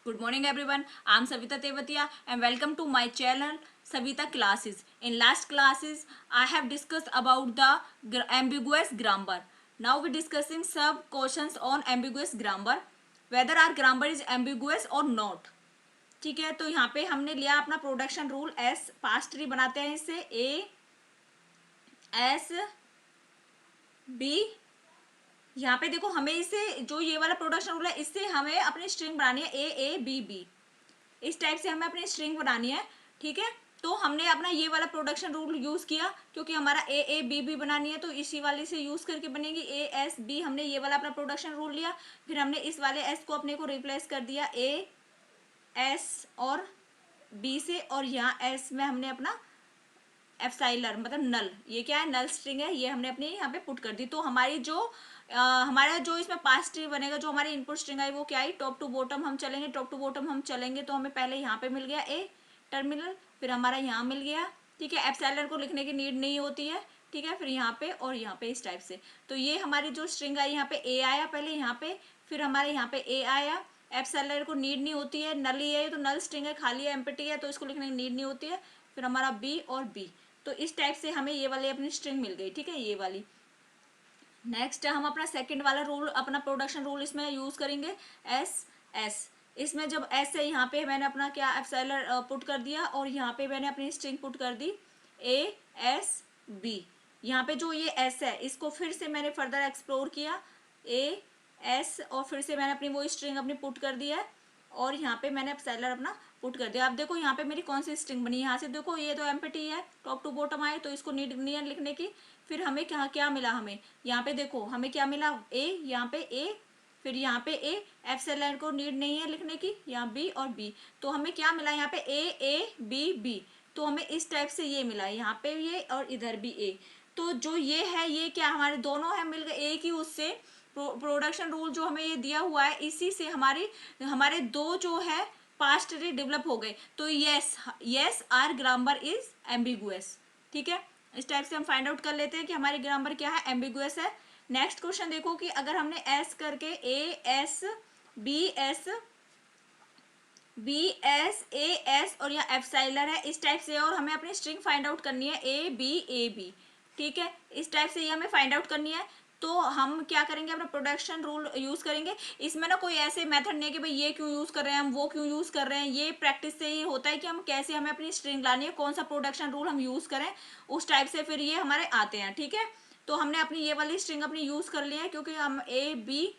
Good morning everyone. I am Savita Tevatia and welcome to my channel Savita Classes. In last classes I have discussed about the ambiguous grammar. Now we discussing some questions on ambiguous grammar, whether our grammar is ambiguous or not. ठीक है, तो यहाँ पे हमने लिया अपना production rule S past tree बनाते हैं इससे ए एस बी। यहाँ पे देखो हमें इसे जो ये वाला प्रोडक्शन रूल है इससे हमें अपनी स्ट्रिंग बनानी है ए बी बी, इस टाइप से हमें अपनी स्ट्रिंग बनानी है। ठीक है, तो हमने अपना ये वाला प्रोडक्शन रूल यूज किया क्योंकि हमारा ए बी बी बनानी है, तो इसी वाले से यूज करके बनेगी ए एस बी। हमने ये वाला अपना प्रोडक्शन रूल लिया, फिर हमने इस वाले एस को अपने को रिप्लेस कर दिया ए एस और बी से, और यहाँ एस में हमने अपना एप्साइलर मतलब नल, ये क्या है नल स्ट्रिंग है, ये हमने अपने यहाँ पे पुट कर दी। तो हमारी जो हमारा जो इसमें पास स्ट्रिंग बनेगा, जो हमारी इनपुट स्ट्रिंग आई वो क्या आई, टॉप टू बॉटम हम चलेंगे। टॉप टू बॉटम हम चलेंगे तो हमें पहले यहाँ पे मिल गया ए टर्मिनल, फिर हमारा यहाँ मिल गया। ठीक है, एप्साइलर को लिखने की नीड नहीं होती है। ठीक है, फिर यहाँ पे और यहाँ पे इस टाइप से। तो ये हमारी जो स्ट्रिंग आई, यहाँ पे ए आया पहले यहाँ पे, फिर हमारे यहाँ पे ए आया। एप्साइलर को नीड नहीं होती है, नल ही है तो नल स्ट्रिंग है, खाली है एम्प्टी है, तो इसको लिखने की नीड नहीं होती है। फिर हमारा बी और बी, तो इस टाइप से हमें ये वाली अपनी स्ट्रिंग मिल गई। ठीक है, ये वाली। नेक्स्ट हम अपना सेकंड वाला रूल, अपना प्रोडक्शन रूल इसमें यूज करेंगे एस एस। इसमें जब एस है यहाँ पे मैंने अपना क्या एप्साइलर पुट कर दिया, और यहाँ पे मैंने अपनी स्ट्रिंग पुट कर दी ए एस बी। यहाँ पे जो ये एस है इसको फिर से मैंने फर्दर एक्सप्लोर किया ए एस, और फिर से मैंने अपनी वो स्ट्रिंग अपनी पुट कर दी है, और यहाँ पे मैंने एप्साइलर अपना पुट कर दिया। अब देखो यहाँ पे मेरी कौन सी स्ट्रिंग बनी, यहाँ से देखो ये तो एम्प्टी है, टॉप टू बॉटम आए तो इसको नीड नहीं है लिखने की। फिर हमें क्या क्या मिला, हमें यहाँ पे देखो हमें क्या मिला ए, यहाँ पे ए, फिर यहाँ पे ए, एप्सिलॉन को नीड नहीं है लिखने की, यहाँ बी और बी। तो हमें क्या मिला यहाँ पे ए बी बी, तो हमें इस टाइप से ये मिला, यहाँ पे ये और इधर भी ए। तो जो ये है ये क्या हमारे दोनों है मिल गए एक ही उससे। प्रोडक्शन रूल जो हमें ये दिया हुआ है इसी से हमारी हमारे दो जो है पास्ट डेवलप हो गए। तो yes yes our grammar is ambiguous. ठीक है, इस टाइप से हम फाइंड आउट कर लेते हैं कि हमारी ग्रामर क्या है, एम्बिगुअस है। नेक्स्ट क्वेश्चन देखो कि अगर हमने एस करके बी एस ए एस और यहाँ एप्साइलर है इस टाइप से, और हमें अपनी स्ट्रिंग फाइंड आउट करनी है ए बी। ठीक है, इस टाइप से ये हमें फाइंड आउट करनी है। तो हम क्या करेंगे, अपना प्रोडक्शन रूल यूज करेंगे। इसमें ना कोई ऐसे मेथड नहीं है कि भाई ये क्यों यूज कर रहे हैं हम वो क्यों यूज कर रहे हैं, ये प्रैक्टिस से ही होता है कि हम कैसे हमें अपनी स्ट्रिंग लानी है, कौन सा प्रोडक्शन रूल हम यूज करें, उस टाइप से फिर ये हमारे आते हैं। ठीक है, तो हमने अपनी ये वाली स्ट्रिंग अपनी यूज कर लिया है क्योंकि हम ए बी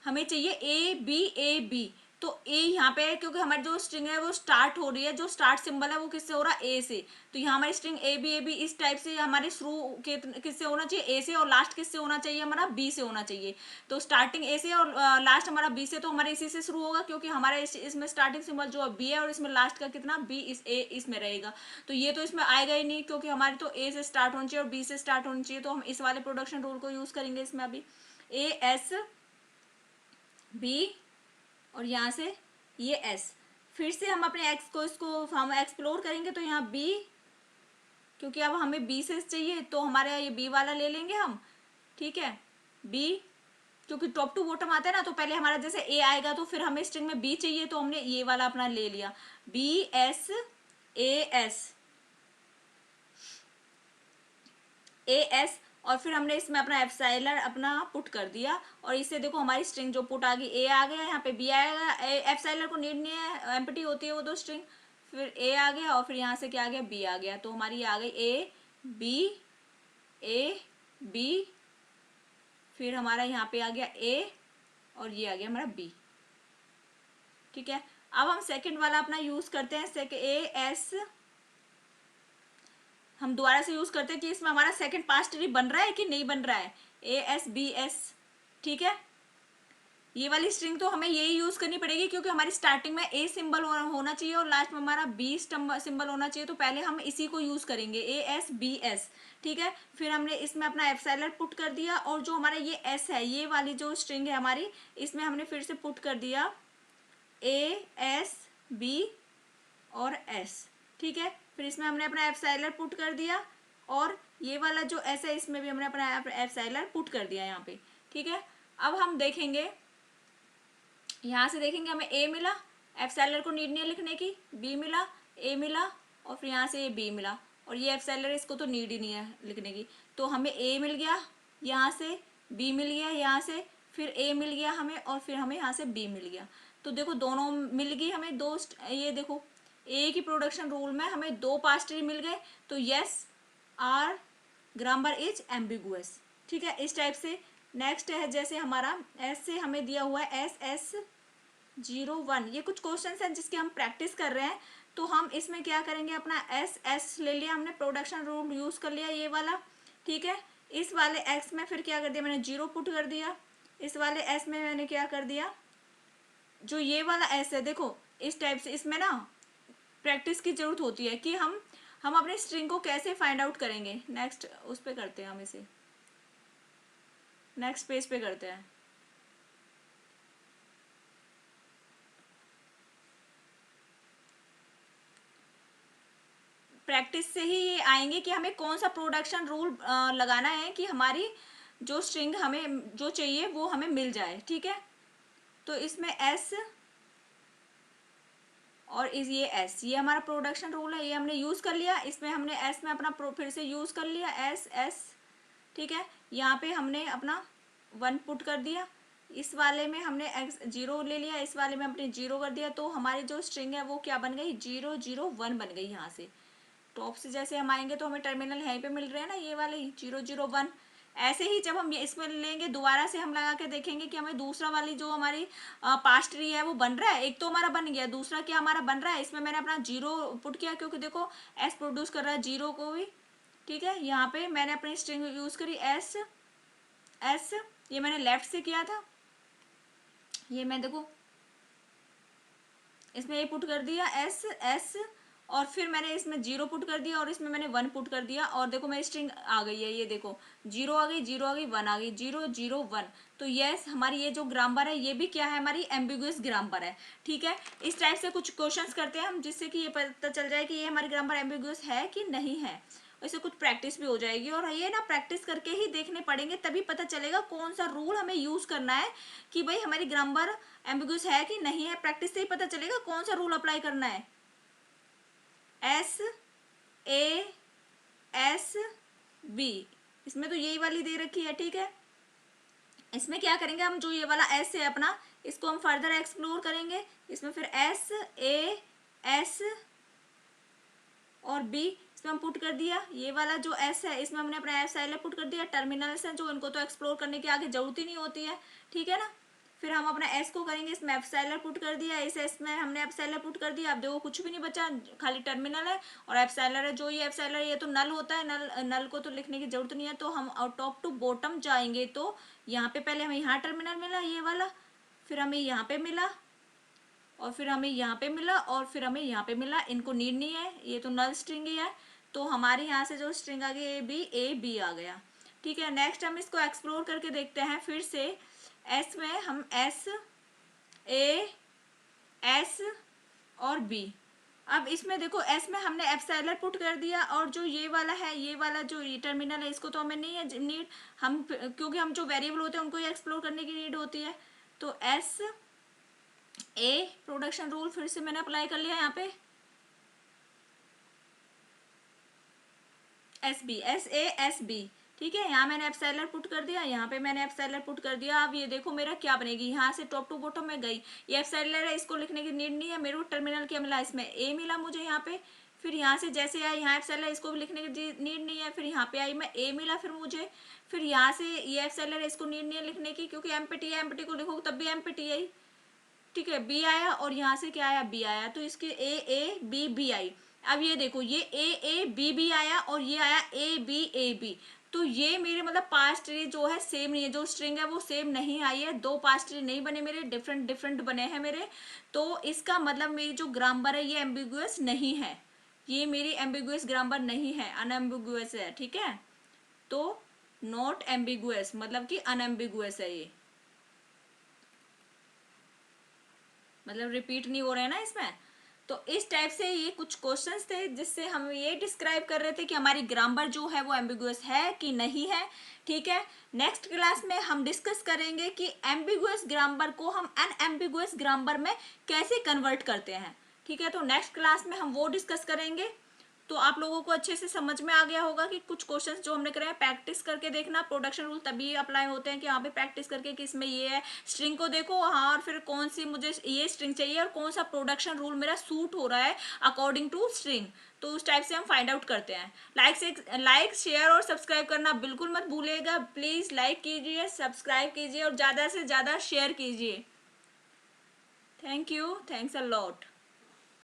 हमें चाहिए ए बी। तो ए यहाँ पे है क्योंकि हमारी जो स्ट्रिंग है वो स्टार्ट हो रही है, जो स्टार्ट सिंबल है वो किससे हो रहा है ए से। तो यहाँ हमारी स्ट्रिंग ए बी इस टाइप से हमारे शुरू किससे होना चाहिए ए से, और लास्ट किससे होना चाहिए हमारा बी से होना चाहिए। तो स्टार्टिंग ए से और लास्ट हमारा बी से, तो हमारे इसी से शुरू होगा क्योंकि हमारे इसमें स्टार्टिंग सिंबल जो बी है और इसमें लास्ट का कितना बी इस ए इसमें रहेगा। तो ये तो इसमें आएगा ही नहीं क्योंकि हमारी तो ए से स्टार्ट होनी चाहिए और बी से स्टार्ट होनी चाहिए। तो हम इस वाले प्रोडक्शन रूल को यूज करेंगे इसमें अभी ए एस बी और यहाँ से ये एस। फिर से हम अपने एक्स को इसको हम एक्सप्लोर करेंगे, तो यहाँ बी, क्योंकि अब हमें बी से चाहिए तो हमारे ये बी वाला ले लेंगे हम। ठीक है, बी क्योंकि टॉप टू बॉटम आता है ना, तो पहले हमारा जैसे ए आएगा तो फिर हमें स्ट्रिंग में बी चाहिए तो हमने ये वाला अपना ले लिया बी एस ए एस। और फिर हमने इसमें अपना एप्साइलर अपना पुट कर दिया, और इससे देखो हमारी स्ट्रिंग जो पुट आ गई ए आ गया, यहाँ पे बी आएगा, एप्साइलर को नीड नहीं है एम्प्टी होती है वो दो स्ट्रिंग। फिर ए आ गया और फिर यहाँ से क्या आ गया बी आ गया, तो हमारी ये आ गई ए बी, फिर हमारा यहाँ पे आ गया ए और ये आ गया हमारा बी। ठीक है, अब हम सेकंड वाला अपना यूज करते हैं ए एस, हम दोबारा से यूज करते हैं कि इसमें हमारा सेकंड पास्ट ट्री बन रहा है कि नहीं बन रहा है, ए एस बी एस। ठीक है, ये वाली स्ट्रिंग तो हमें यही यूज करनी पड़ेगी क्योंकि हमारी स्टार्टिंग में ए सिंबल होना चाहिए और लास्ट में हमारा बी सिंबल होना चाहिए, तो पहले हम इसी को यूज करेंगे ए एस बी एस। ठीक है, फिर हमने इसमें अपना एप्सिलॉन पुट कर दिया, और जो हमारा ये एस है ये वाली जो स्ट्रिंग है हमारी, इसमें हमने फिर से पुट कर दिया ए एस बी और एस। ठीक है, फिर इसमें हमने अपना एप्सिलॉन पुट कर दिया, और ये वाला जो एस है इसमें भी हमने अपना एप्सिलॉन पुट कर दिया यहाँ पे। ठीक है, अब हम देखेंगे यहाँ से देखेंगे हमें ए मिला, एप्सिलर को नीड नहीं है लिखने की, बी मिला, ए मिला और फिर यहाँ से ए बी मिला, और ये एप्सिलर इसको तो नीड ही नहीं है लिखने की, तो हमें ए मिल गया यहाँ से, बी मिल गया यहाँ से, फिर ए मिल गया हमें, और फिर हमें यहाँ से बी मिल गया। तो देखो दोनों मिल गई हमें दो, ये देखो ए की प्रोडक्शन रूल में हमें दो पास्ट ट्री मिल गए, तो yes our grammar is ambiguous. ठीक है, इस टाइप से। नेक्स्ट है जैसे हमारा एस से हमें दिया हुआ है SS01, ये कुछ क्वेश्चंस हैं जिसके हम प्रैक्टिस कर रहे हैं, तो हम इसमें क्या करेंगे, अपना एस ले लिया हमने, प्रोडक्शन रूल यूज कर लिया ये वाला। ठीक है, इस वाले एक्स में फिर क्या कर दिया मैंने, 0 पुट कर दिया। इस वाले एस में मैंने क्या कर दिया, जो ये वाला एस है देखो इस टाइप से, इसमें ना प्रैक्टिस की जरूरत होती है कि हम अपने स्ट्रिंग को कैसे फाइंड आउट करेंगे। नेक्स्ट उस पे करते हैं, हम इसे नेक्स्ट पेज पे करते हैं। प्रैक्टिस से ही ये आएंगे कि हमें कौन सा प्रोडक्शन रूल लगाना है कि हमारी जो स्ट्रिंग हमें जो चाहिए वो हमें मिल जाए। ठीक है, तो इसमें एस और इस ये एस, ये हमारा प्रोडक्शन रूल है, ये हमने यूज़ कर लिया। इसमें हमने एस में अपना फिर से यूज़ कर लिया एस। ठीक है, यहाँ पे हमने अपना 1 पुट कर दिया, इस वाले में हमने एक्स 0 ले लिया, इस वाले में अपने 0 कर दिया, तो हमारी जो स्ट्रिंग है वो क्या बन गई, 001 बन गई। यहाँ से टॉप से जैसे हम आएंगे तो हमें टर्मिनल यहीं पे मिल रहे हैं ना, ये वाले 001। ऐसे ही जब हम इसमें लेंगे दोबारा से हम लगा के देखेंगे कि हमें दूसरा वाली जो हमारी पास्ट ट्री है वो बन रहा है। एक तो हमारा बन गया, दूसरा क्या हमारा बन रहा है, इसमें मैंने अपना 0 पुट किया क्योंकि देखो एस प्रोड्यूस कर रहा है 0 को भी। ठीक है, यहाँ पे मैंने अपनी स्ट्रिंग यूज करी एस, ये मैंने लेफ्ट से किया था, ये मैं देखो इसमें ये पुट कर दिया एस, और फिर मैंने इसमें 0 पुट कर दिया और इसमें मैंने 1 पुट कर दिया, और देखो मेरी स्ट्रिंग आ गई है, ये देखो 0 आ गई, 0 आ गई, 1 आ गई, 001। तो यस हमारी ये जो ग्रामर है ये भी क्या है, हमारी एम्बिगुअस ग्रामर है। ठीक है, इस टाइप से कुछ क्वेश्चंस करते हैं हम जिससे कि ये पता चल जाए कि ये हमारी ग्रामर एम्बिगुअस है कि नहीं है। इससे कुछ प्रैक्टिस भी हो जाएगी, और ये ना प्रैक्टिस करके ही देखने पड़ेंगे, तभी पता चलेगा कौन सा रूल हमें यूज करना है कि भाई हमारी ग्रामर एम्बिगुअस है कि नहीं है। प्रैक्टिस से ही पता चलेगा कौन सा रूल अप्लाई करना है। SASB, इसमें तो यही वाली दे रखी है। ठीक है, इसमें क्या करेंगे हम, जो ये वाला एस है अपना, इसको हम फर्दर एक्सप्लोर करेंगे। इसमें फिर SAS और B इसमें हम पुट कर दिया, ये वाला जो S है इसमें हमने अपना एप्सिलर पुट कर दिया। टर्मिनल्स हैं जो इनको तो एक्सप्लोर करने की आगे जरूरत ही नहीं होती है। ठीक है ना, फिर हम अपना S को करेंगे, इसमें एप्सिलर पुट कर दिया, इस S में हमने एप्सिलर पुट कर दिया। अब देखो कुछ भी नहीं बचा, खाली टर्मिनल है और एप्सिलर है। जो ये एप्सिलर ये तो नल होता है, नल को तो लिखने की जरूरत नहीं है। तो हम टॉप टू बॉटम जाएंगे तो यहाँ पे पहले हमें यहाँ टर्मिनल मिला ये वाला, फिर हमें यहाँ पे मिला, और फिर हमें यहाँ पे मिला, और फिर हमें यहाँ पे मिला। इनको नीड नहीं है, ये तो नल स्ट्रिंग ही है। तो हमारे यहाँ से जो स्ट्रिंग आ गई ए बी आ गया। ठीक है, नेक्स्ट हम इसको एक्सप्लोर करके देखते हैं फिर से। एस में हम एस और बी, अब इसमें देखो एस में हमने एप्सिलर पुट कर दिया, और जो ये वाला है, ये वाला जो टर्मिनल है, इसको तो हमें नहीं है नीड, हम क्योंकि हम जो वेरिएबल होते हैं उनको ही एक्सप्लोर करने की नीड होती है। तो एस ए प्रोडक्शन रूल फिर से मैंने अप्लाई कर लिया यहाँ पे, एस बी। ठीक है, यहाँ मैंने एप्सिलर पुट कर दिया, यहाँ पे मैंने एप्सिलर पुट कर दिया। अब ये देखो मेरा क्या बनेगी, यहाँ से टॉप टू बॉटम में गई, ये एप्सिलर है, इसको लिखने की नीड नहीं है। मेरे को टर्मिनल क्या मिला, इसमें ए मिला मुझे यहाँ पे, फिर यहाँ से जैसे आई यहाँ एप्सिलर, इसको भी लिखने की नीड नहीं है। फिर यहाँ पे आई मैं ए मिला फिर मुझे, फिर यहाँ से ये एप्सिलर है, इसको नीड नहीं है लिखने की क्योंकि एमपीटी है, एमपीटी को लिखो तब भी एमपीटी आई। ठीक है, बी आया और यहाँ से क्या आया, बी आया, तो इसके ए बी बी आई। अब ये देखो ये ए बी आया और ये आया ए बी। तो ये मेरे मतलब पास्ट ट्री जो है सेम नहीं है, जो स्ट्रिंग है वो सेम नहीं आई है, दो पास्ट ट्री नहीं बने मेरे, डिफरेंट डिफरेंट बने हैं मेरे। तो इसका मतलब मेरी जो ग्रामर है ये एम्बिगुअस नहीं है, ये मेरी एम्बिगुअस ग्रामर नहीं है, अनएम्बिगुअस है। ठीक है, तो नॉट एम्बिगुअस मतलब कि अनएम्बिगुअस है ये, मतलब रिपीट नहीं हो रहे हैं ना इसमें। तो इस टाइप से ये कुछ क्वेश्चंस थे जिससे हम ये डिस्क्राइब कर रहे थे कि हमारी ग्रामर जो है वो एम्बिगुअस है कि नहीं है। ठीक है, नेक्स्ट क्लास में हम डिस्कस करेंगे कि एम्बिगुअस ग्रामर को हम अनएम्बिगुअस ग्रामर में कैसे कन्वर्ट करते हैं। ठीक है, तो नेक्स्ट क्लास में हम वो डिस्कस करेंगे। तो आप लोगों को अच्छे से समझ में आ गया होगा कि कुछ क्वेश्चंस जो हमने करे हैं प्रैक्टिस करके देखना। प्रोडक्शन रूल तभी अप्लाई होते हैं कि यहाँ पे प्रैक्टिस करके कि इसमें ये है, स्ट्रिंग को देखो हाँ, और फिर कौन सी मुझे ये स्ट्रिंग चाहिए और कौन सा प्रोडक्शन रूल मेरा सूट हो रहा है अकॉर्डिंग टू स्ट्रिंग। तो उस टाइप से हम फाइंड आउट करते हैं। लाइक शेयर और सब्सक्राइब करना बिल्कुल मत भूलिएगा। प्लीज लाइक कीजिए, सब्सक्राइब कीजिए और ज़्यादा से ज़्यादा शेयर कीजिए। Thank you, thanks a lot.